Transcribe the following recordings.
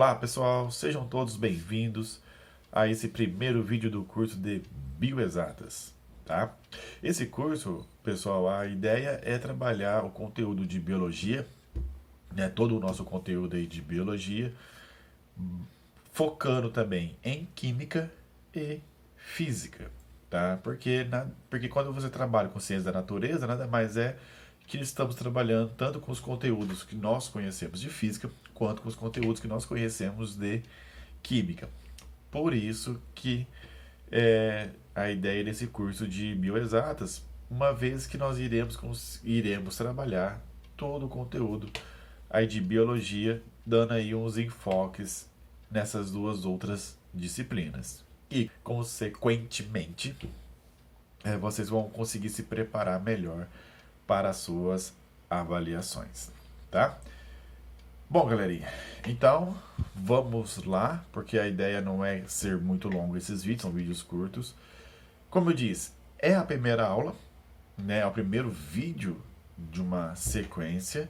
Olá pessoal, sejam todos bem-vindos a esse primeiro vídeo do curso de Bioexatas, tá? Esse curso, pessoal, a ideia é trabalhar o conteúdo de biologia, né, todo o nosso conteúdo aí de biologia, focando também em química e física, tá? Porque quando você trabalha com ciência da natureza, nada mais é que estamos trabalhando tanto com os conteúdos que nós conhecemos de física, quanto com os conteúdos que nós conhecemos de química. Por isso que a ideia desse curso de bioexatas, uma vez que nós iremos trabalhar todo o conteúdo aí de biologia, dando aí uns enfoques nessas duas outras disciplinas. E, consequentemente, vocês vão conseguir se preparar melhor para as suas avaliações, tá? Bom, galerinha, então vamos lá, porque a ideia não é ser muito longo esses vídeos, são vídeos curtos. Como eu disse, é a primeira aula, né? É o primeiro vídeo de uma sequência.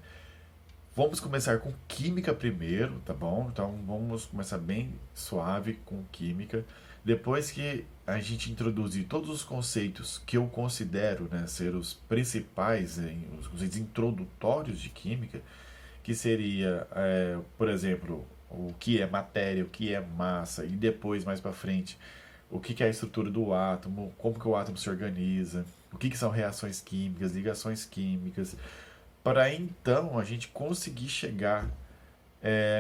Vamos começar com química primeiro, tá bom? Então vamos começar bem suave com química. Depois que a gente introduzir todos os conceitos que eu considero, né, ser os principais, os conceitos introdutórios de química, que seria, por exemplo, o que é matéria, o que é massa, e depois, mais para frente, o que é a estrutura do átomo, como que o átomo se organiza, o que são reações químicas, ligações químicas, para então a gente conseguir chegar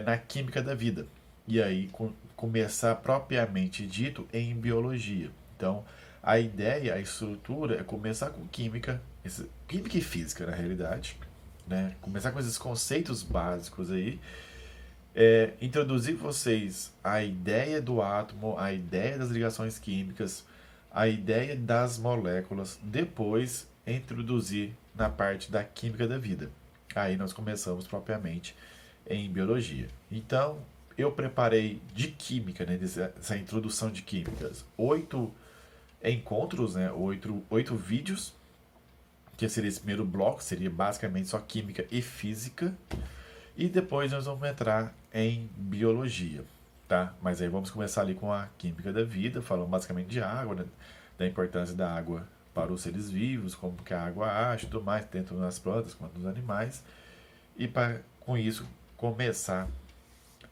na química da vida. E aí começar propriamente dito em biologia. Então, a ideia, a estrutura é começar com química e física na realidade, né? Começar com esses conceitos básicos aí, introduzir vocês a ideia do átomo, a ideia das ligações químicas, a ideia das moléculas, depois introduzir na parte da química da vida. Aí nós começamos propriamente em biologia. Então, eu preparei de química, né, essa introdução de químicas, 8 encontros, né, 8 vídeos, que seria esse primeiro bloco, seria basicamente só química e física, e depois nós vamos entrar em biologia, tá? Mas aí vamos começar ali com a química da vida, falando basicamente de água, né, da importância da água para os seres vivos, como que a água age e tudo mais, tanto nas plantas quanto nos animais, e para com isso começar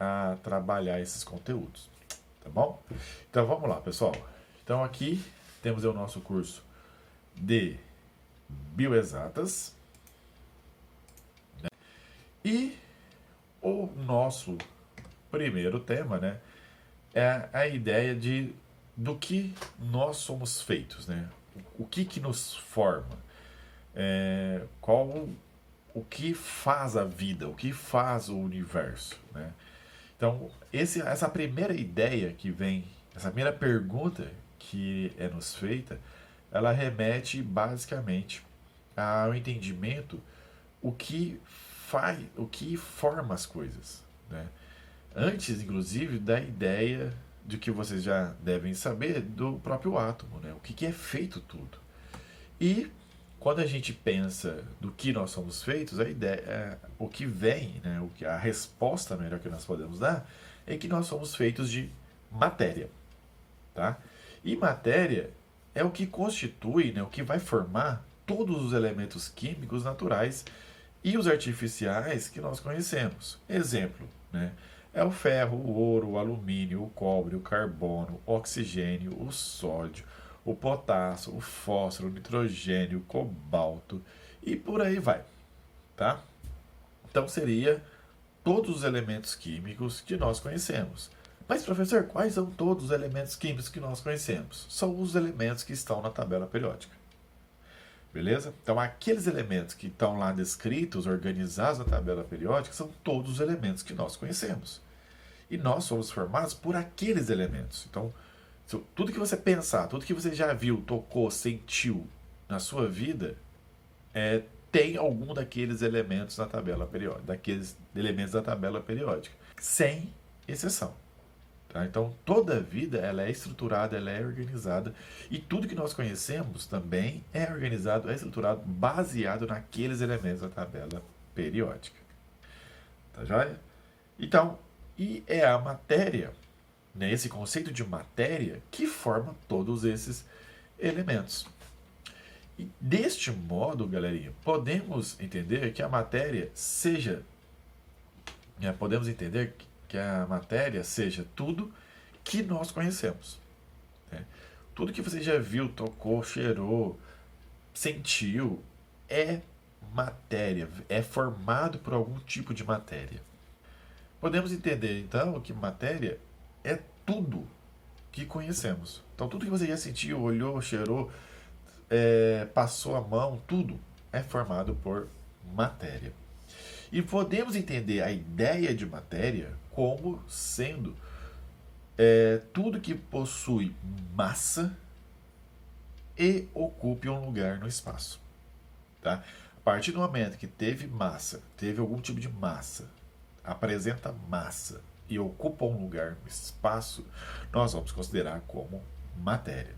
a trabalhar esses conteúdos, tá bom? Então vamos lá, pessoal. Então aqui temos o nosso curso de bioexatas, né? E o nosso primeiro tema, né, é a ideia do que nós somos feitos, né? O que nos forma, o que faz a vida, o que faz o universo, né? Então, essa primeira ideia que vem, essa primeira pergunta que é nos feita, ela remete basicamente ao entendimento o que forma as coisas, né? Antes, inclusive, da ideia de que vocês já devem saber do próprio átomo, né? O que é feito tudo. E quando a gente pensa do que nós somos feitos, a ideia, o que vem, né, a resposta melhor que nós podemos dar é que nós somos feitos de matéria, tá? E matéria é o que constitui, né, o que vai formar todos os elementos químicos naturais e os artificiais que nós conhecemos. Exemplo, né, é o ferro, o ouro, o alumínio, o cobre, o carbono, o oxigênio, o sódio, o potássio, o fósforo, o nitrogênio, o cobalto e por aí vai, tá? Então seria todos os elementos químicos que nós conhecemos. Mas, professor, quais são todos os elementos químicos que nós conhecemos? São os elementos que estão na tabela periódica. Beleza? Então, aqueles elementos que estão lá descritos, organizados na tabela periódica, são todos os elementos que nós conhecemos. E nós somos formados por aqueles elementos. Então, tudo que você pensar, tudo que você já viu, tocou, sentiu na sua vida, tem algum daqueles elementos na tabela periódica, daqueles elementos da tabela periódica, sem exceção. Tá? Então, toda a vida ela é estruturada, ela é organizada, e tudo que nós conhecemos também é organizado, é estruturado, baseado naqueles elementos da tabela periódica. Tá joia? Então, E é a matéria, né, esse conceito de matéria, que forma todos esses elementos. E deste modo, galerinha, podemos entender que a matéria seja, né, podemos entender que a matéria seja tudo que nós conhecemos, né? Tudo que você já viu, tocou, cheirou, sentiu, é matéria, é formado por algum tipo de matéria. Podemos entender, então, que matéria é tudo que conhecemos. Então, tudo que você já sentiu, olhou, cheirou, passou a mão, tudo é formado por matéria. E podemos entender a ideia de matéria como sendo tudo que possui massa e ocupe um lugar no espaço. Tá? A partir do momento que teve massa, teve algum tipo de massa, apresenta massa e ocupa um lugar no espaço, nós vamos considerar como matéria.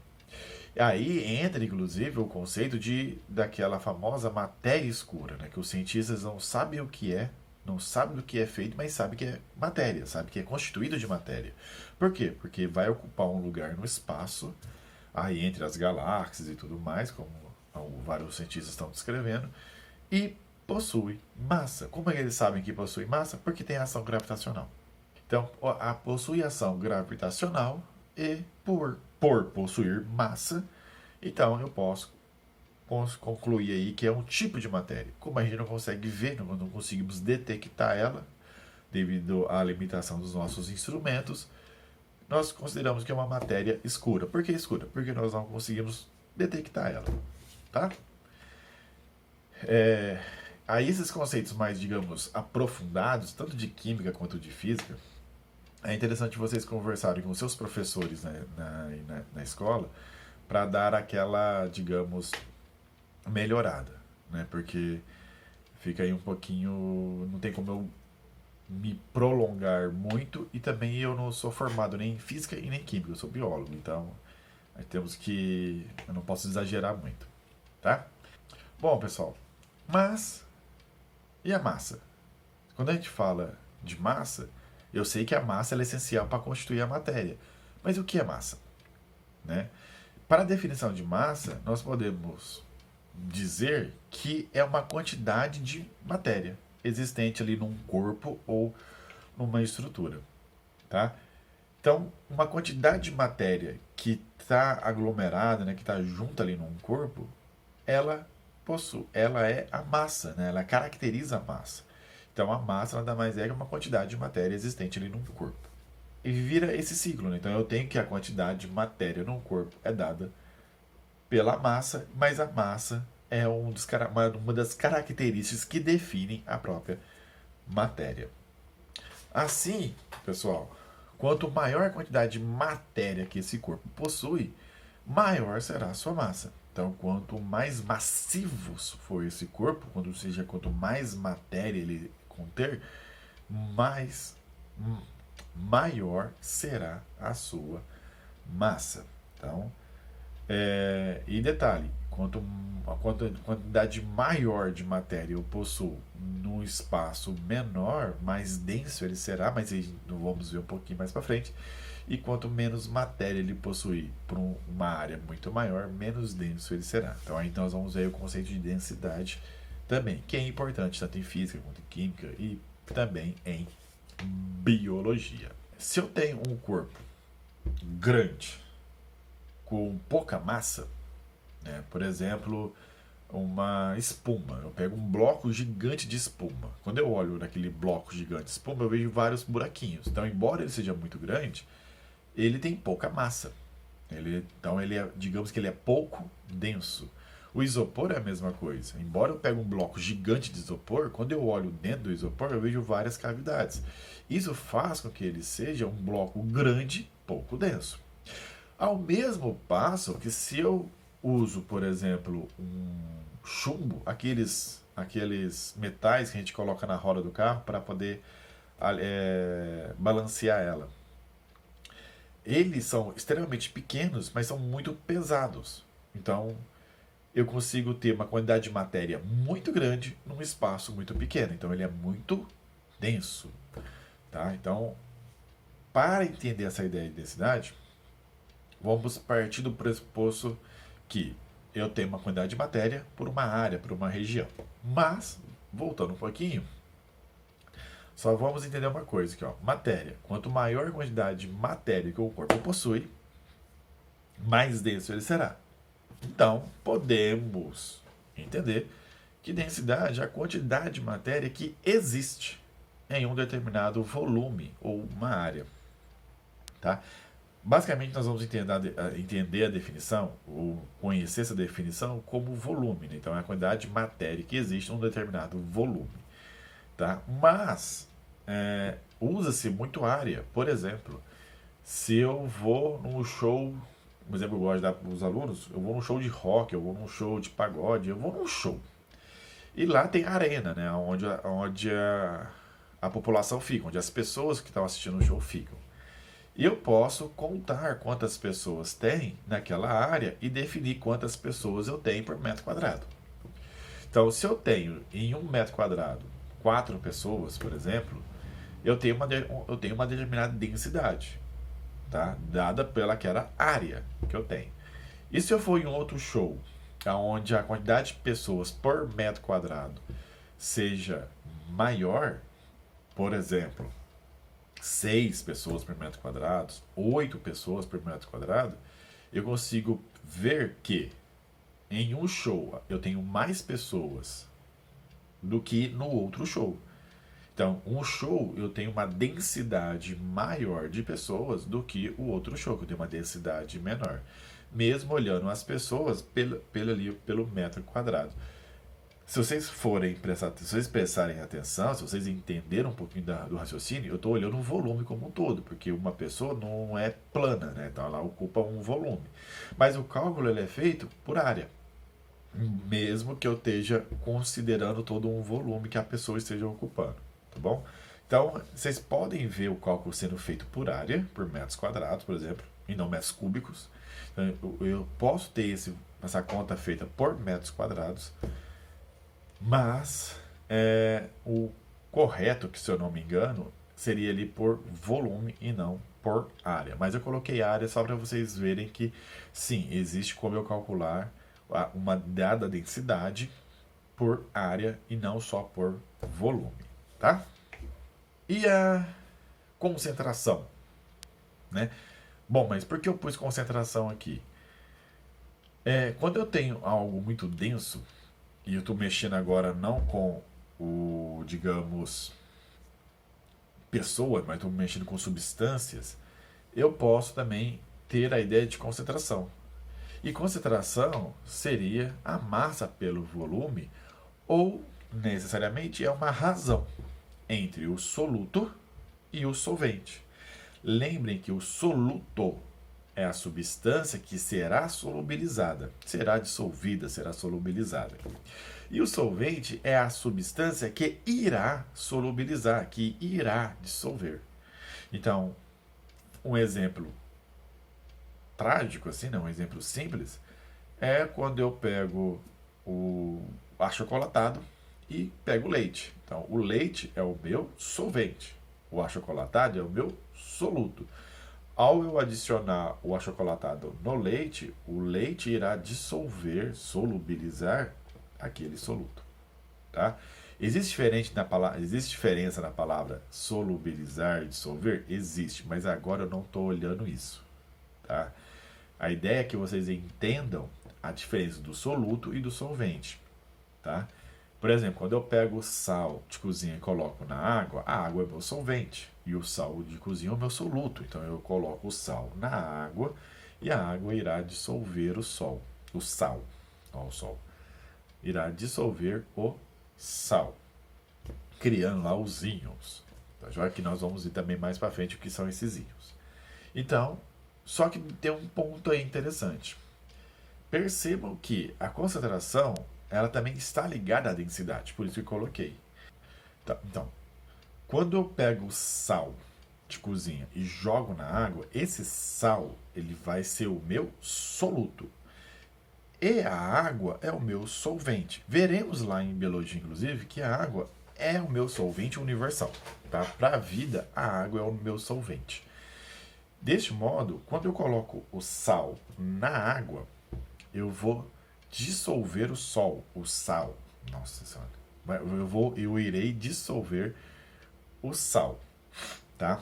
Aí entra, inclusive, o conceito daquela famosa matéria escura, né? Que os cientistas não sabem o que é, não sabem do que é feito, mas sabem que é matéria, sabem que é constituído de matéria. Por quê? Porque vai ocupar um lugar no espaço, aí entre as galáxias e tudo mais, como vários cientistas estão descrevendo, e possui massa. Como é que eles sabem que possui massa? Porque tem ação gravitacional. Então, possui ação gravitacional e por possuir massa, então eu posso concluir aí que é um tipo de matéria. Como a gente não consegue ver, não conseguimos detectar ela, devido à limitação dos nossos instrumentos, nós consideramos que é uma matéria escura. Por que escura? Porque nós não conseguimos detectar ela. Tá? Aí esses conceitos mais, digamos, aprofundados, tanto de química quanto de física, é interessante vocês conversarem com seus professores, né, na escola, para dar aquela, digamos, melhorada, né? Porque fica aí um pouquinho, não tem como eu me prolongar muito, e também eu não sou formado nem em física e nem em química, eu sou biólogo, então temos que, eu não posso exagerar muito, tá? Bom, pessoal, mas e a massa? Quando a gente fala de massa, eu sei que a massa é essencial para constituir a matéria. Mas o que é massa? Né? Para a definição de massa, nós podemos dizer que é uma quantidade de matéria existente ali num corpo ou numa estrutura. Tá? Então, uma quantidade de matéria que está aglomerada, né, que está junta ali num corpo, ela é a massa, né? Ela caracteriza a massa. Então a massa nada mais é que uma quantidade de matéria existente ali num corpo. E vira esse ciclo, né? Então eu tenho que a quantidade de matéria num corpo é dada pela massa, mas a massa é uma das características que definem a própria matéria. Assim, pessoal, quanto maior a quantidade de matéria que esse corpo possui, maior será a sua massa. Então, quanto mais massivos for esse corpo, quanto mais matéria ele conter, mais maior será a sua massa. Então, e detalhe, a quantidade maior de matéria eu possuo num espaço menor, mais denso ele será, mas aí vamos ver um pouquinho mais para frente. E quanto menos matéria ele possuir por uma área muito maior, menos denso ele será. Então aí nós vamos ver o conceito de densidade também, que é importante tanto em física quanto em química e também em biologia. Se eu tenho um corpo grande com pouca massa, né, por exemplo, uma espuma, eu pego um bloco gigante de espuma. Quando eu olho naquele bloco gigante de espuma, eu vejo vários buraquinhos. Então, embora ele seja muito grande, ele tem pouca massa. Então, digamos que ele é pouco denso. O isopor é a mesma coisa. Embora eu pegue um bloco gigante de isopor, quando eu olho dentro do isopor, eu vejo várias cavidades. Isso faz com que ele seja um bloco grande, pouco denso. Ao mesmo passo que se eu uso, por exemplo, um chumbo, aqueles metais que a gente coloca na roda do carro para poder balancear ela. Eles são extremamente pequenos, mas são muito pesados. Então, eu consigo ter uma quantidade de matéria muito grande num espaço muito pequeno. Então, ele é muito denso. Tá? Então, para entender essa ideia de densidade, vamos partir do pressuposto que eu tenho uma quantidade de matéria por uma área, por uma região. Mas, voltando um pouquinho, só vamos entender uma coisa aqui, ó. Matéria. Quanto maior a quantidade de matéria que o corpo possui, mais denso ele será. Então, podemos entender que densidade é a quantidade de matéria que existe em um determinado volume ou uma área. Tá? Basicamente, nós vamos entender a definição, ou conhecer essa definição, como volume. Né? Então, é a quantidade de matéria que existe em um determinado volume. Tá? Mas, usa-se muito área. Por exemplo, se eu vou num show, por exemplo, eu gosto de dar para os alunos, eu vou num show de rock, eu vou num show de pagode, eu vou num show. E lá tem a arena, né? Onde a população fica, onde as pessoas que estão assistindo o show ficam. E eu posso contar quantas pessoas tem naquela área e definir quantas pessoas eu tenho por metro quadrado. Então, se eu tenho em 1 metro quadrado 4 pessoas, por exemplo, eu tenho uma determinada densidade, tá? Dada pelaquela área que eu tenho. E se eu for em outro show, onde a quantidade de pessoas por metro quadrado seja maior, por exemplo, 6 pessoas por metro quadrado, 8 pessoas por metro quadrado, eu consigo ver que em um show eu tenho mais pessoas do que no outro show. Então, um show eu tenho uma densidade maior de pessoas do que o outro show, que eu tenho uma densidade menor. Mesmo olhando as pessoas pelo metro quadrado. Se vocês se vocês prestarem atenção, se vocês entenderem um pouquinho do raciocínio, eu estou olhando o volume como um todo, porque uma pessoa não é plana, né? Então ela ocupa um volume. Mas o cálculo ele é feito por área, mesmo que eu esteja considerando todo um volume que a pessoa esteja ocupando, tá bom? Então, vocês podem ver o cálculo sendo feito por área, por metros quadrados, por exemplo, e não metros cúbicos. Então, eu posso ter essa conta feita por metros quadrados, mas o correto, que se eu não me engano, seria ali por volume e não por área. Mas eu coloquei área só para vocês verem que, sim, existe como eu calcular uma dada densidade por área e não só por volume, tá? E a concentração, né? Bom, mas por que eu pus concentração aqui? Quando eu tenho algo muito denso, e eu estou mexendo agora não com digamos, pessoa, mas estou mexendo com substâncias, eu posso também ter a ideia de concentração. E concentração seria a massa pelo volume, ou necessariamente é uma razão entre o soluto e o solvente. Lembrem que o soluto é a substância que será solubilizada, será dissolvida, será solubilizada. E o solvente é a substância que irá solubilizar, que irá dissolver. Então, um exemplo trágico, assim, não, um exemplo simples, é quando eu pego o achocolatado e pego o leite. Então, o leite é o meu solvente, o achocolatado é o meu soluto. Ao eu adicionar o achocolatado no leite, o leite irá dissolver, solubilizar aquele soluto, tá? Existe diferença na palavra solubilizar e dissolver? Existe, mas agora eu não estou olhando isso, tá? A ideia é que vocês entendam a diferença do soluto e do solvente, tá? Por exemplo, quando eu pego sal de cozinha e coloco na água, a água é meu solvente e o sal de cozinha é o meu soluto. Então eu coloco o sal na água e a água irá dissolver o sal. Irá dissolver o sal, criando lá os íons. Tá? Já que nós vamos ver também mais para frente o que são esses íons. Então, só que tem um ponto aí interessante. Percebam que a concentração ela também está ligada à densidade, por isso que eu coloquei. Tá, então, quando eu pego sal de cozinha e jogo na água, esse sal ele vai ser o meu soluto. E a água é o meu solvente. Veremos lá em biologia, inclusive, que a água é o meu solvente universal. Tá? Para a vida, a água é o meu solvente. Deste modo, quando eu coloco o sal na água, eu vou dissolver o sal. Nossa Senhora. Eu irei dissolver o sal, tá?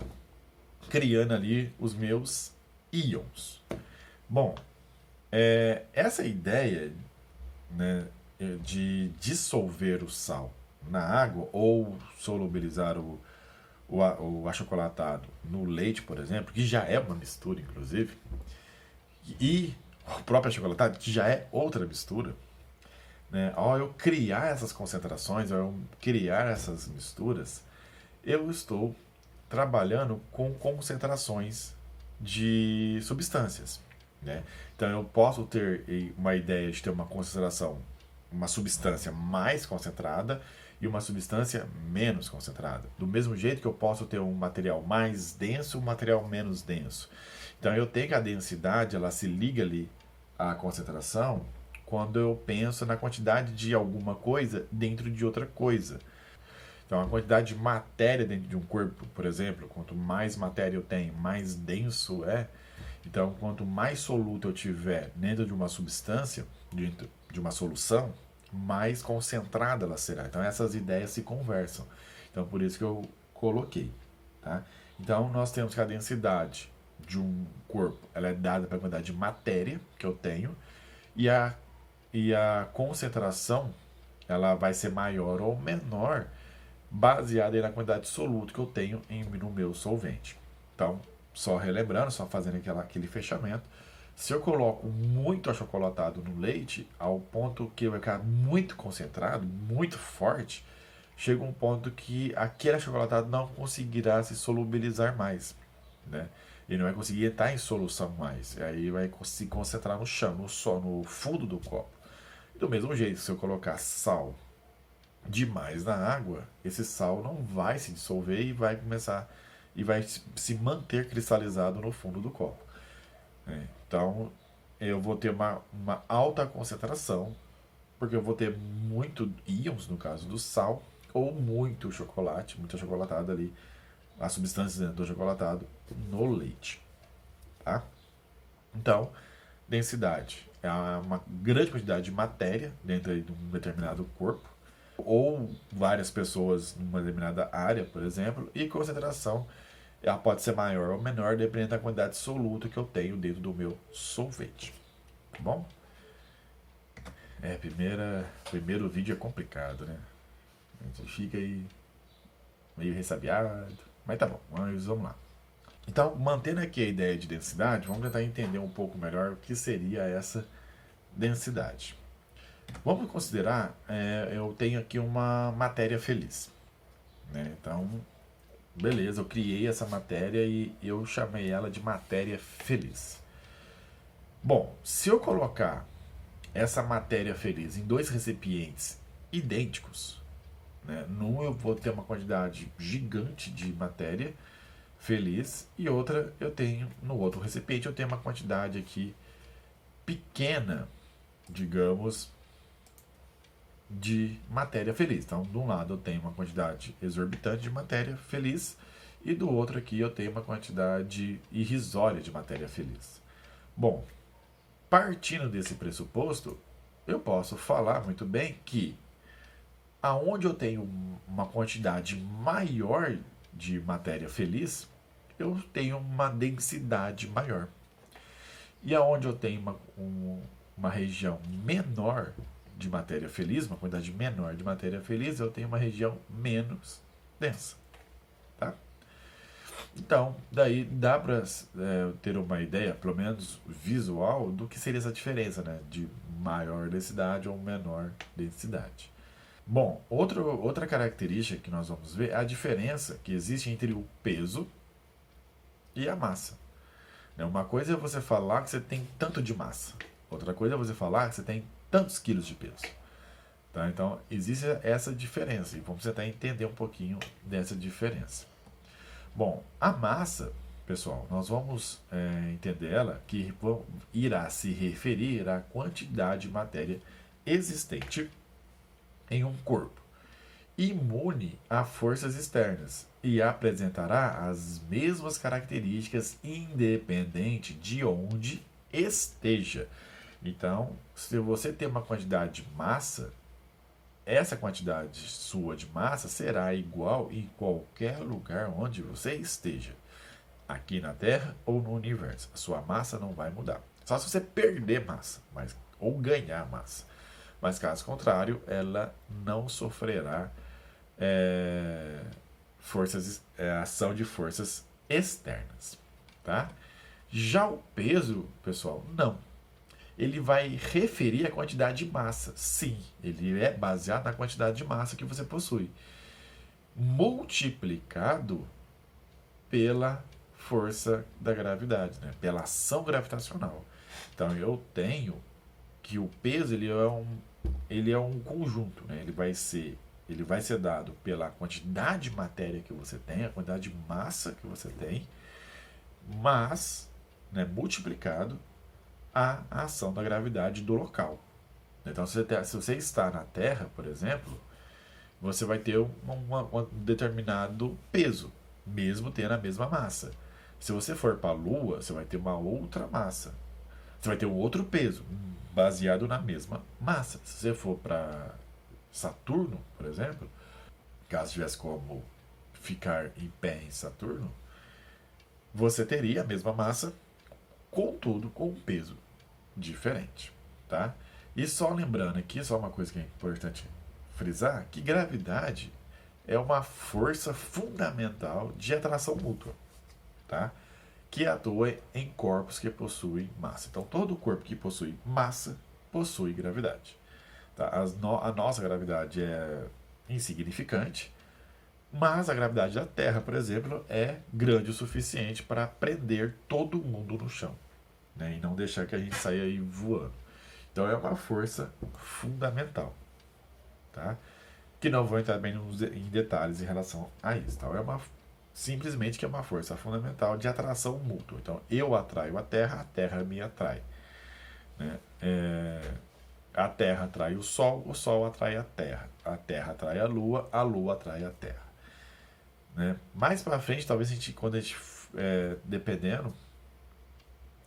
Criando ali os meus íons. Bom, essa ideia, né, de dissolver o sal na água ou solubilizar o achocolatado no leite, por exemplo, que já é uma mistura, inclusive, e o próprio achocolatado, que já é outra mistura, né? Ao eu criar essas concentrações, ao eu criar essas misturas, eu estou trabalhando com concentrações de substâncias, né? Então eu posso ter uma ideia de ter uma concentração, uma substância mais concentrada e uma substância menos concentrada. Do mesmo jeito que eu posso ter um material mais denso e um material menos denso. Então eu tenho que a densidade, ela se liga ali à concentração quando eu penso na quantidade de alguma coisa dentro de outra coisa. Então, a quantidade de matéria dentro de um corpo, por exemplo, quanto mais matéria eu tenho, mais denso é. Então, quanto mais soluto eu tiver dentro de uma substância, dentro de uma solução, mais concentrada ela será. Então, essas ideias se conversam. Então, por isso que eu coloquei. Tá? Então, nós temos que a densidade de um corpo ela é dada pela quantidade de matéria que eu tenho e a concentração ela vai ser maior ou menor baseada na quantidade de soluto que eu tenho no meu solvente. Então, só relembrando, só fazendo aquele fechamento, se eu coloco muito achocolatado no leite, ao ponto que vai ficar muito concentrado, muito forte, chega um ponto que aquele achocolatado não conseguirá se solubilizar mais, né? Ele não vai conseguir entrar em solução mais. E aí vai se concentrar no chão, no fundo do copo. Do mesmo jeito, se eu colocar sal demais na água, esse sal não vai se dissolver e vai começar e vai se manter cristalizado no fundo do copo. Então eu vou ter uma alta concentração, porque eu vou ter muito íons, no caso do sal, ou muito chocolate, muito achocolatado ali, as substâncias do achocolatado no leite. Tá? Então, densidade é uma grande quantidade de matéria dentro de um determinado corpo, ou várias pessoas numa determinada área, por exemplo, e concentração ela pode ser maior ou menor dependendo da quantidade de soluto que eu tenho dentro do meu solvente. Tá bom? Primeiro vídeo é complicado, né? A gente fica aí meio ressabiado, mas tá bom, vamos lá. Então, mantendo aqui a ideia de densidade, vamos tentar entender um pouco melhor o que seria essa densidade. Vamos considerar, eu tenho aqui uma matéria feliz, né? Então, beleza, eu criei essa matéria e eu chamei ela de matéria feliz. Bom, se eu colocar essa matéria feliz em dois recipientes idênticos, né? Num eu vou ter uma quantidade gigante de matéria feliz e outra eu tenho no outro recipiente eu tenho uma quantidade aqui pequena, digamos, de matéria feliz. Então, de um lado eu tenho uma quantidade exorbitante de matéria feliz e do outro aqui eu tenho uma quantidade irrisória de matéria feliz. Bom, partindo desse pressuposto, eu posso falar muito bem que aonde eu tenho uma quantidade maior de matéria feliz, eu tenho uma densidade maior. E aonde eu tenho uma região menor de matéria feliz, uma quantidade menor de matéria feliz, eu tenho uma região menos densa. Tá? Então, daí dá para ter uma ideia, pelo menos visual, do que seria essa diferença, né? De maior densidade ou menor densidade. Bom, outra característica que nós vamos ver é a diferença que existe entre o peso e a massa. Uma coisa é você falar que você tem tanto de massa. Outra coisa é você falar que você tem tantos quilos de peso. Tá? Então, existe essa diferença. E vamos tentar entender um pouquinho dessa diferença. Bom, a massa, pessoal, nós vamos entender ela que irá se referir à quantidade de matéria existente em um corpo, imune a forças externas. e apresentará as mesmas características independente de onde esteja. Então, se você tem uma quantidade de massa, essa quantidade sua de massa será igual em qualquer lugar onde você esteja, aqui na Terra ou no universo. A sua massa não vai mudar. Só se você perder massa, ou ganhar massa. Mas caso contrário, ela não sofrerá ação de forças externas, tá? Já o peso, pessoal, não. Ele vai referir a quantidade de massa. Sim, ele é baseado na quantidade de massa que você possui, multiplicado pela força da gravidade, né? Pela ação gravitacional. Então eu tenho que o peso ele é um conjunto, né? Ele vai ser dado pela quantidade de matéria que você tem, a quantidade de massa que você tem, mas, né, multiplicado a ação da gravidade do local. Então, se você está na Terra, por exemplo, você vai ter um determinado peso, mesmo tendo a mesma massa. Se você for para a Lua, você vai ter uma outra massa. Você vai ter um outro peso, baseado na mesma massa. Se você for para Saturno, por exemplo, caso tivesse como ficar em pé em Saturno, você teria a mesma massa, contudo com um peso diferente, tá? E só lembrando aqui, só uma coisa que é importante frisar, que gravidade é uma força fundamental de atração mútua, tá? Que atua em corpos que possuem massa. Então, todo corpo que possui massa possui gravidade. Tá? A nossa gravidade é insignificante, mas a gravidade da Terra, por exemplo, é grande o suficiente para prender todo mundo no chão, né? E não deixar que a gente saia aí voando. Então, é uma força fundamental, tá? Que não vou entrar bem em detalhes em relação a isso. Tá? Simplesmente que é uma força fundamental de atração mútua. Então, eu atraio a Terra me atrai, né? A Terra atrai o Sol atrai a Terra atrai a Lua atrai a Terra, né? Mais para frente, talvez quando a gente, dependendo,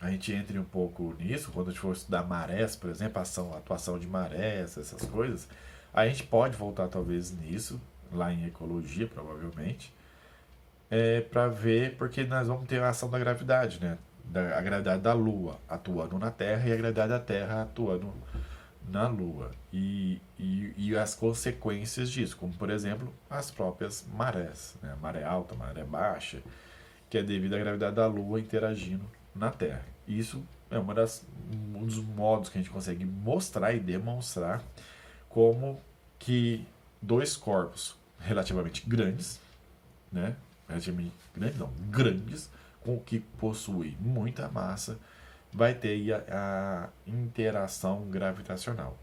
a gente entre um pouco nisso, quando a gente for estudar marés, por exemplo, atuação de marés, essas coisas, a gente pode voltar talvez nisso, lá em ecologia, provavelmente, para ver, porque nós vamos ter a ação da gravidade, né? A gravidade da Lua atuando na Terra e a gravidade da Terra atuando na Lua. E as consequências disso, como por exemplo, as próprias marés, né? Maré alta, maré baixa, que é devido à gravidade da Lua interagindo na Terra. Isso é um dos modos que a gente consegue mostrar e demonstrar como que dois corpos relativamente grandes, né? Relativamente grandes, não, grandes, com que possui muita massa, vai ter a interação gravitacional.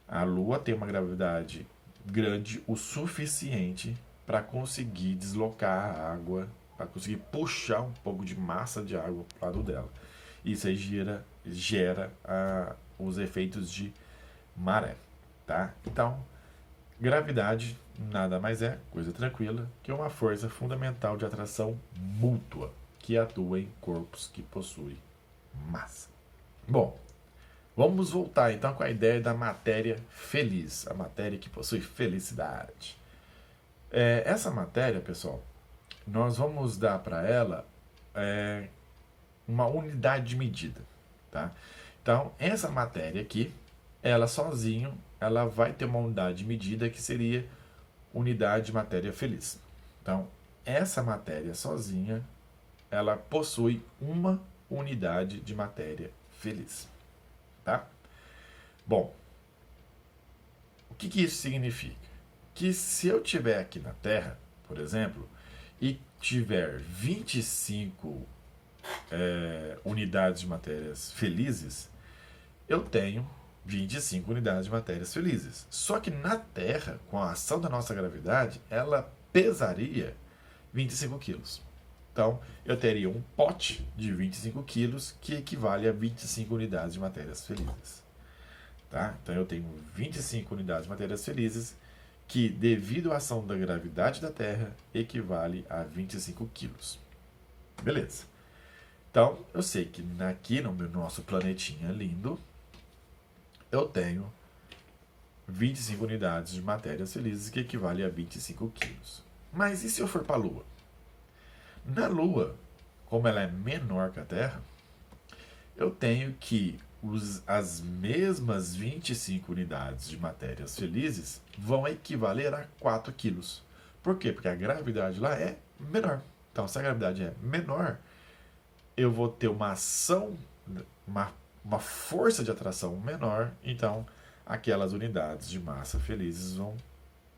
A Lua tem uma gravidade grande o suficiente para conseguir deslocar a água, para conseguir puxar um pouco de massa de água para o lado dela. Isso aí gera os efeitos de maré, tá? Então, gravidade nada mais é, coisa tranquila, que uma força fundamental de atração mútua que atua em corpos que possuem massa. Bom, vamos voltar então com a ideia da matéria feliz, a matéria que possui felicidade. Essa matéria, pessoal, nós vamos dar para ela uma unidade de medida, tá? Então, essa matéria aqui, ela sozinho, ela vai ter uma unidade de medida que seria unidade de matéria feliz. Então, essa matéria sozinha, ela possui uma unidade de matéria feliz, tá? Bom, o que isso significa? Que se eu tiver aqui na Terra, por exemplo, e tiver 25 unidades de matérias felizes, eu tenho 25 unidades de matérias felizes. Só que na Terra, com a ação da nossa gravidade, ela pesaria 25 quilos. Então, eu teria um pote de 25 quilos que equivale a 25 unidades de matérias felizes. Tá? Então, eu tenho 25 unidades de matérias felizes que, devido à ação da gravidade da Terra, equivale a 25 quilos. Beleza. Então, eu sei que aqui no nosso planetinha lindo, eu tenho 25 unidades de matérias felizes, que equivale a 25 quilos. Mas e se eu for para a Lua? Na Lua, como ela é menor que a Terra, eu tenho que as mesmas 25 unidades de matérias felizes vão equivaler a 4 quilos. Por quê? Porque a gravidade lá é menor. Então, se a gravidade é menor, eu vou ter uma ação, uma força de atração menor. Então, aquelas unidades de massa felizes vão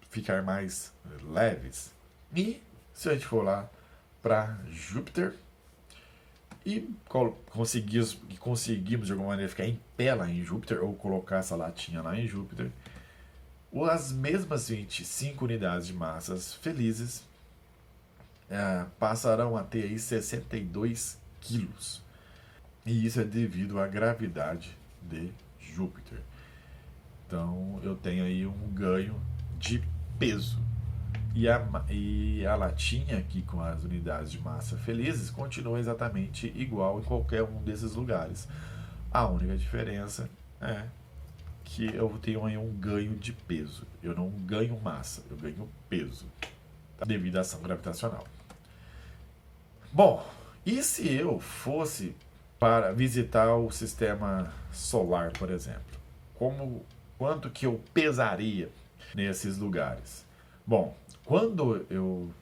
ficar mais leves. E se a gente for lá para Júpiter e conseguimos de alguma maneira ficar em pé lá em Júpiter, ou colocar essa latinha lá em Júpiter, as mesmas 25 unidades de massas felizes passarão a ter aí 62 quilos. E isso é devido à gravidade de Júpiter. Então eu tenho aí um ganho de peso. E a latinha aqui com as unidades de massa felizes continua exatamente igual em qualquer um desses lugares. A única diferença é que eu tenho aí um ganho de peso. Eu não ganho massa, eu ganho peso, tá? Devido à ação gravitacional. Bom, e se eu fosse para visitar o sistema solar, por exemplo? Quanto que eu pesaria nesses lugares? Bom, quando eu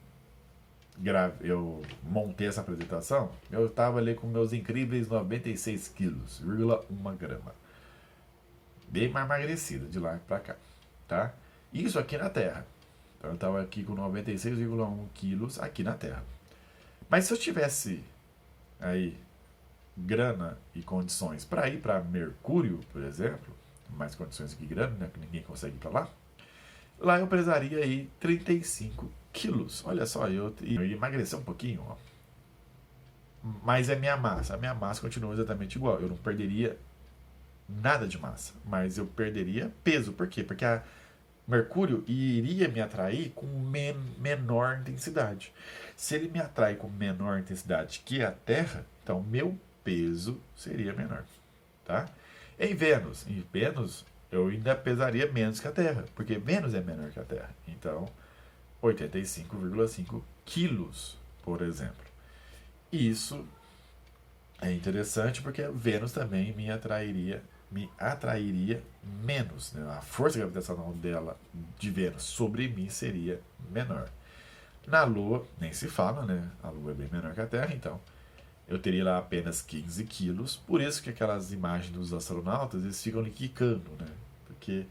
montei essa apresentação, eu estava ali com meus incríveis 96 quilos, 1 grama. Bem mais emagrecido de lá para cá, tá? Isso aqui na Terra. Então eu estava aqui com 96,1 quilos aqui na Terra. Mas se eu tivesse aí grana e condições para ir para Mercúrio, por exemplo, mais condições que grana, né, que ninguém consegue ir para lá eu pesaria aí 35 quilos. Olha só, eu emagreci um pouquinho, ó. Mas a minha massa continua exatamente igual. Eu não perderia nada de massa, mas eu perderia peso. Por quê? Porque a Mercúrio iria me atrair com menor intensidade. Se ele me atrai com menor intensidade que a Terra, então meu peso seria menor, tá? Em Vênus eu ainda pesaria menos que a Terra, porque Vênus é menor que a Terra. Então, 85,5 quilos, por exemplo. Isso é interessante porque Vênus também me atrairia menos, né? A força gravitacional dela, de Vênus, sobre mim seria menor. Na Lua, nem se fala, né? A Lua é bem menor que a Terra, então eu teria lá apenas 15 quilos. Por isso que aquelas imagens dos astronautas, eles ficam ali quicando, né? Porque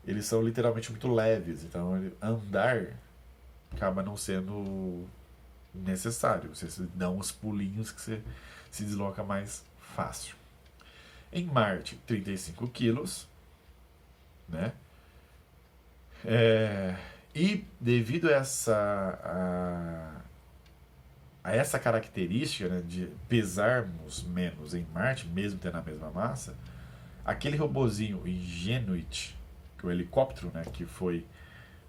eles são literalmente muito leves, então andar acaba não sendo necessário. Você dá uns pulinhos que você se desloca mais fácil. Em Marte, 35 quilos, né? E devido a essa característica, né, de pesarmos menos em Marte, mesmo tendo a mesma massa, aquele robozinho Ingenuity, que é o helicóptero, né, que foi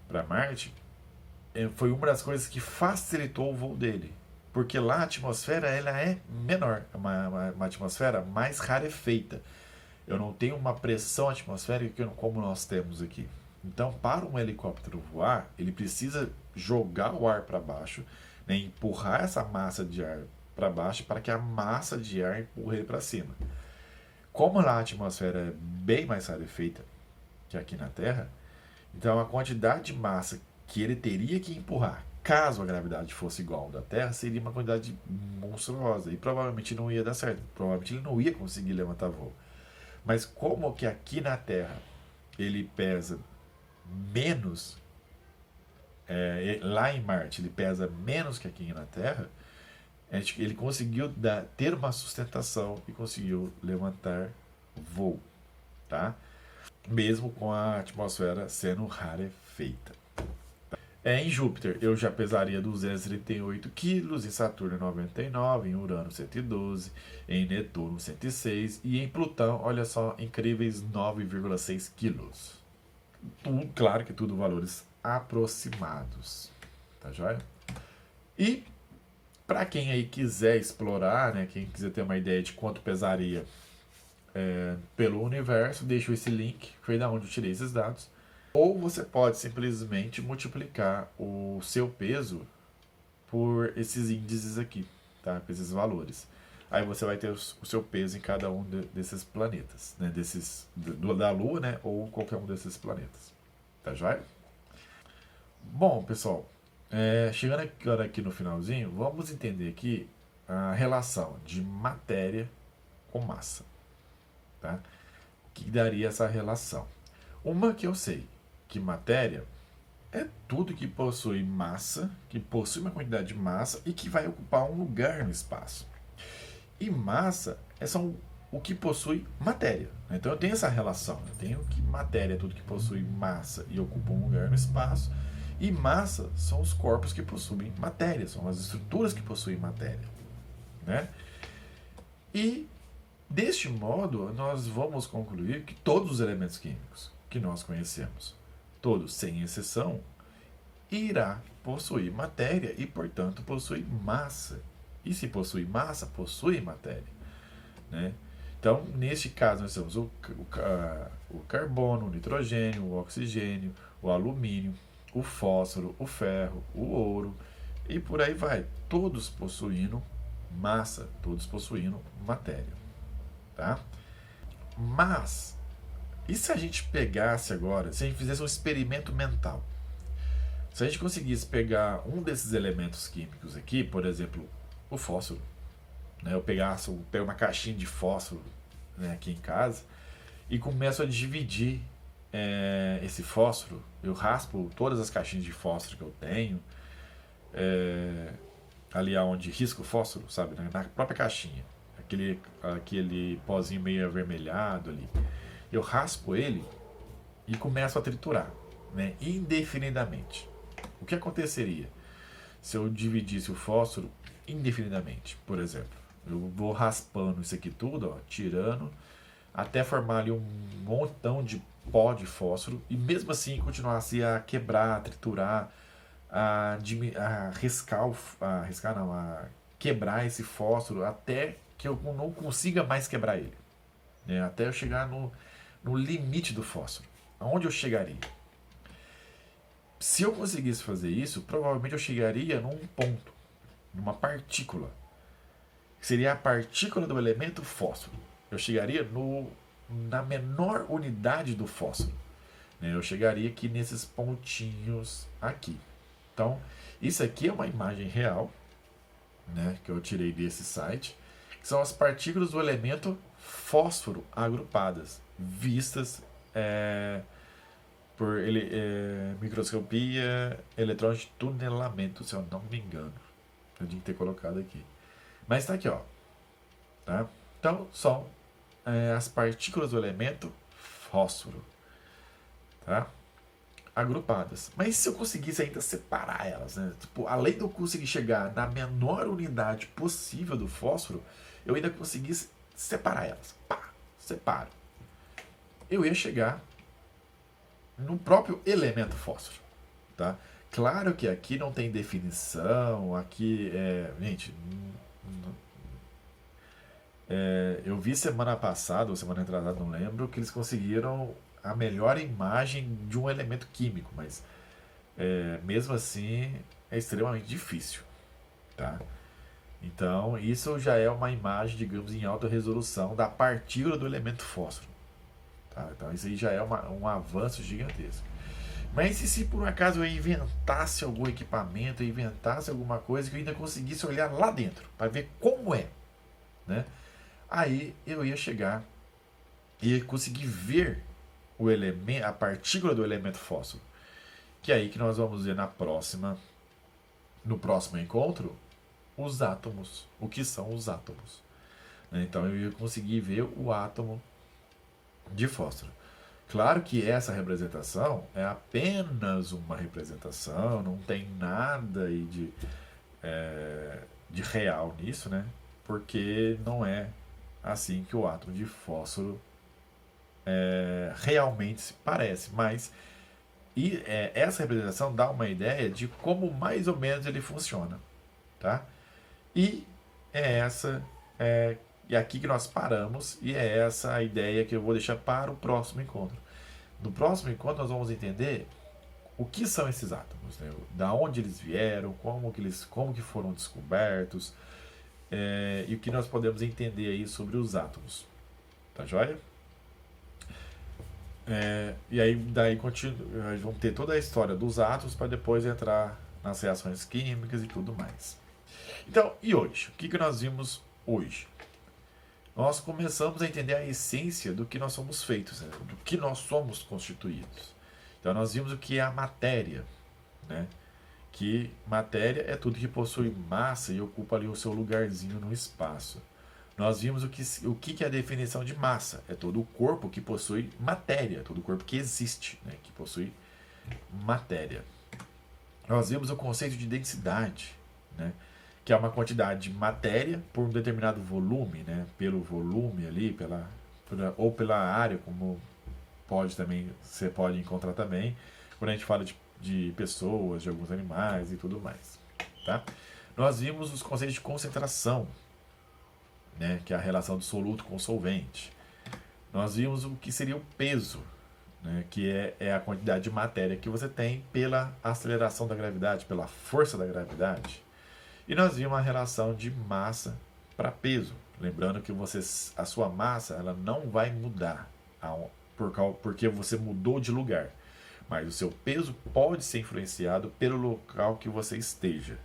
para Marte, foi uma das coisas que facilitou o voo dele. Porque lá a atmosfera ela é menor, uma atmosfera mais rarefeita. Eu não tenho uma pressão atmosférica como nós temos aqui. Então, para um helicóptero voar, ele precisa jogar o ar para baixo, né, empurrar essa massa de ar para baixo para que a massa de ar empurre ele para cima. Como lá a atmosfera é bem mais rarefeita que aqui na Terra, então a quantidade de massa que ele teria que empurrar, caso a gravidade fosse igual ao da Terra, seria uma quantidade monstruosa e provavelmente não ia dar certo. Provavelmente ele não ia conseguir levantar voo. Mas como que aqui na Terra ele pesa menos, lá em Marte ele pesa menos que aqui na Terra, ele conseguiu ter uma sustentação e conseguiu levantar voo, tá? Mesmo com a atmosfera sendo rarefeita. Em Júpiter eu já pesaria 238 quilos, em Saturno 99, em Urano 112, em Netuno 106 e em Plutão, olha só, incríveis 9,6 quilos. Claro que tudo valores aproximados, tá joia? E para quem aí quiser explorar, né, quem quiser ter uma ideia de quanto pesaria pelo universo, deixo esse link, foi da onde eu tirei esses dados. Ou você pode simplesmente multiplicar o seu peso por esses índices aqui, tá? Por esses valores. Aí você vai ter o seu peso em cada um desses planetas, né? Da Lua, né? Ou qualquer um desses planetas. Tá joia? Bom, pessoal, chegando agora aqui no finalzinho, vamos entender aqui a relação de matéria com massa. Tá? O que daria essa relação? Uma que eu sei, que matéria é tudo que possui massa, que possui uma quantidade de massa e que vai ocupar um lugar no espaço. E massa são o que possui matéria. Então eu tenho essa relação. Eu tenho que matéria é tudo que possui massa e ocupa um lugar no espaço. E massa são os corpos que possuem matéria, são as estruturas que possuem matéria. Né? E deste modo, nós vamos concluir que todos os elementos químicos que nós conhecemos, todos sem exceção, irá possuir matéria e, portanto, possui massa. E se possui massa, possui matéria. Né? Então, neste caso, nós temos o carbono, o nitrogênio, o oxigênio, o alumínio, o fósforo, o ferro, o ouro, e por aí vai. Todos possuindo massa, todos possuindo matéria. Tá? Mas, e se a gente pegasse agora, se a gente fizesse um experimento mental? Se a gente conseguisse pegar um desses elementos químicos aqui, por exemplo, o fósforo, né? Eu pego uma caixinha de fósforo, né, aqui em casa e começo a dividir esse fósforo. Eu raspo todas as caixinhas de fósforo que eu tenho, ali onde risco o fósforo, sabe, na própria caixinha, aquele pozinho meio avermelhado ali. Eu raspo ele e começo a triturar, né, indefinidamente. O que aconteceria se eu dividisse o fósforo indefinidamente? Por exemplo, eu vou raspando isso aqui tudo, ó, tirando, até formar ali um montão de pó de fósforo, e mesmo assim continuasse a quebrar, a triturar, a quebrar esse fósforo até que eu não consiga mais quebrar ele, né? Até eu chegar no limite do fósforo. Aonde eu chegaria? Se eu conseguisse fazer isso, provavelmente eu chegaria num ponto, numa partícula, que seria a partícula do elemento fósforo. Eu chegaria na menor unidade do fósforo, né? Eu chegaria aqui nesses pontinhos aqui. Então, isso aqui é uma imagem real, né, que eu tirei desse site, que são as partículas do elemento fósforo agrupadas, vistas por microscopia eletrônica de tunelamento, se eu não me engano. Eu tinha que ter colocado aqui. Mas está aqui, ó. Tá? Então, são as partículas do elemento fósforo. Tá? Agrupadas. Mas se eu conseguisse ainda separar elas, né? Tipo, além de eu conseguir chegar na menor unidade possível do fósforo, eu ainda conseguisse separar elas. Pá, separo. Eu ia chegar no próprio elemento fósforo. Tá? Claro que aqui não tem definição, aqui gente, eu vi semana passada, ou semana retrasada, não lembro, que eles conseguiram a melhor imagem de um elemento químico, mas mesmo assim é extremamente difícil, tá? Então isso já é uma imagem, digamos, em alta resolução da partícula do elemento fósforo, tá? Então isso aí já é um avanço gigantesco. Mas e se por um acaso eu inventasse algum equipamento, eu inventasse alguma coisa que eu ainda conseguisse olhar lá dentro para ver como é, né? Aí eu ia chegar e conseguir ver o elemento, a partícula do elemento fósforo, que é aí que nós vamos ver no próximo encontro, os átomos, o que são os átomos, né? Então eu ia conseguir ver o átomo de fósforo. Claro que essa representação é apenas uma representação, não tem nada aí de real nisso, né? Porque não é assim que o átomo de fósforo realmente se parece, mas E essa representação dá uma ideia de como mais ou menos ele funciona, tá? E é essa e aqui que nós paramos, e é essa a ideia que eu vou deixar para o próximo encontro. No próximo encontro nós vamos entender o que são esses átomos, né? Da onde eles vieram, como que foram descobertos, e o que nós podemos entender aí sobre os átomos. Tá joia? E aí daí vamos ter toda a história dos átomos para depois entrar nas reações químicas e tudo mais. Então, e hoje? O que nós vimos hoje? Nós começamos a entender a essência do que nós somos feitos, né? Do que nós somos constituídos. Então nós vimos o que é a matéria, né? Que matéria é tudo que possui massa e ocupa ali o seu lugarzinho no espaço. Nós vimos o que é a definição de massa. É todo o corpo que possui matéria, todo o corpo que existe, né? Que possui matéria. Nós vimos o conceito de densidade, né? Que é uma quantidade de matéria por um determinado volume, né? Pelo volume ali, ou pela área, como você pode encontrar também, quando a gente fala de pessoas, de alguns animais e tudo mais. Tá? Nós vimos os conceitos de concentração, né? Que é a relação do soluto com o solvente. Nós vimos o que seria o peso, né? Que é a quantidade de matéria que você tem pela aceleração da gravidade, pela força da gravidade. E nós vimos a relação de massa para peso. Lembrando que a sua massa ela não vai mudar porque você mudou de lugar. Mas o seu peso pode ser influenciado pelo local que você esteja.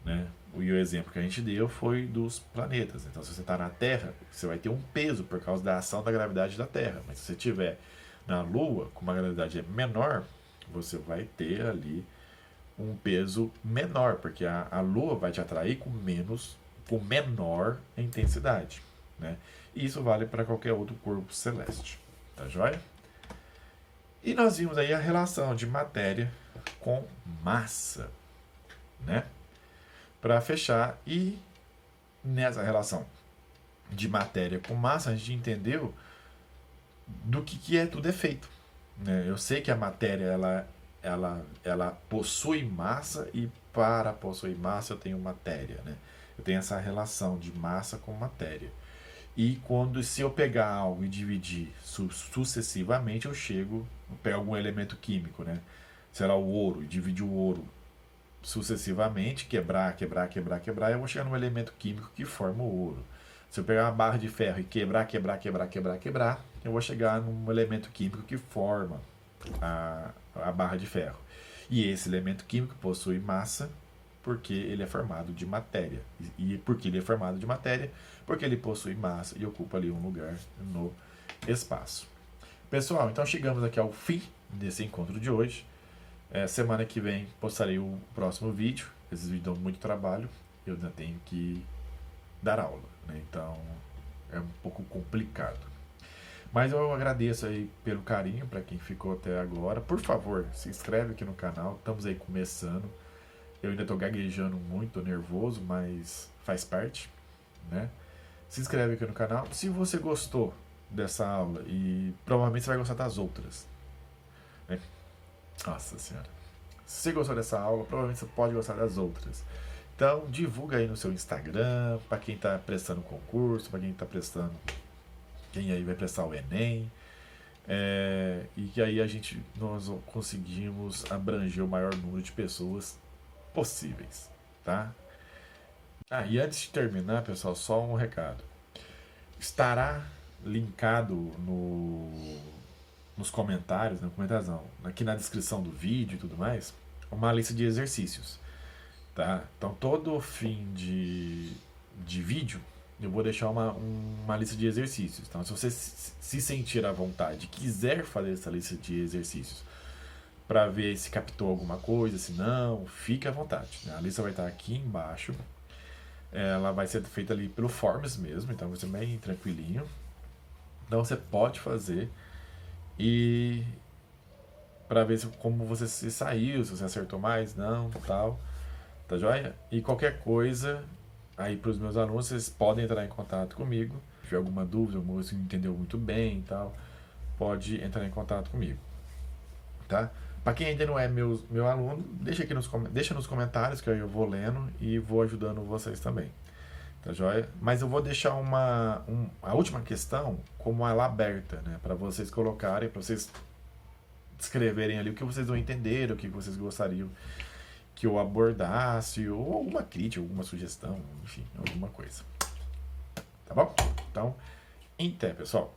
Né? E o exemplo que a gente deu foi dos planetas. Então, se você está na Terra, você vai ter um peso por causa da ação da gravidade da Terra. Mas se você estiver na Lua, com uma gravidade menor, você vai ter ali um peso menor, porque a Lua vai te atrair com menor intensidade, né? E isso vale para qualquer outro corpo celeste, tá joia? E nós vimos aí a relação de matéria com massa, né? Para fechar, e nessa relação de matéria com massa, a gente entendeu do que tudo é feito, né? Eu sei que a matéria ela possui massa e para possuir massa eu tenho matéria, né? Eu tenho essa relação de massa com matéria. E se eu pegar algo e dividir sucessivamente, eu pego algum elemento químico, né? Será o ouro, e dividir o ouro sucessivamente, quebrar, eu vou chegar num elemento químico que forma o ouro. Se eu pegar uma barra de ferro e quebrar, eu vou chegar num elemento químico que forma a barra de ferro. E esse elemento químico possui massa porque ele é formado de matéria. E por que ele é formado de matéria? Porque ele possui massa e ocupa ali um lugar no espaço. Pessoal, então chegamos aqui ao fim desse encontro de hoje. Semana que vem postarei o próximo vídeo. Esses vídeos dão muito trabalho. Eu ainda tenho que dar aula, né? Então é um pouco complicado. Mas eu agradeço aí pelo carinho para quem ficou até agora. Por favor, se inscreve aqui no canal. Estamos aí começando. Eu ainda estou gaguejando muito, nervoso, mas faz parte, né? Se inscreve aqui no canal. Se você gostou dessa aula, e provavelmente você vai gostar das outras, né? Nossa Senhora. Se você gostou dessa aula, provavelmente você pode gostar das outras. Então, divulga aí no seu Instagram, para quem está prestando concurso, para quem está prestando... Quem aí vai prestar o Enem. E que aí nós conseguimos abranger o maior número de pessoas possíveis, tá? E antes de terminar, pessoal, só um recado. Estará linkado nos comentários, aqui na descrição do vídeo e tudo mais, uma lista de exercícios, tá? Então, todo fim de vídeo, eu vou deixar uma lista de exercícios. Então, se você se sentir à vontade, quiser fazer essa lista de exercícios para ver se captou alguma coisa, se não, fique à vontade, né? A lista vai estar aqui embaixo. Ela vai ser feita ali pelo Forms mesmo, então vai ser bem tranquilinho. Então você pode fazer e para ver como você se saiu, se você acertou mais, não, tal, tá joia? E qualquer coisa aí para os meus alunos, vocês podem entrar em contato comigo. Se tiver alguma dúvida, alguma coisa que não entendeu muito bem e tal, pode entrar em contato comigo, tá? Para quem ainda não é meu aluno, deixa nos comentários que eu vou lendo e vou ajudando vocês também. Tá joia? Mas eu vou deixar a última questão como ela aberta, né? Para vocês colocarem, para vocês escreverem ali o que vocês vão entender, o que vocês gostariam que eu abordasse, ou alguma crítica, alguma sugestão, enfim, alguma coisa. Tá bom? Então, até, pessoal.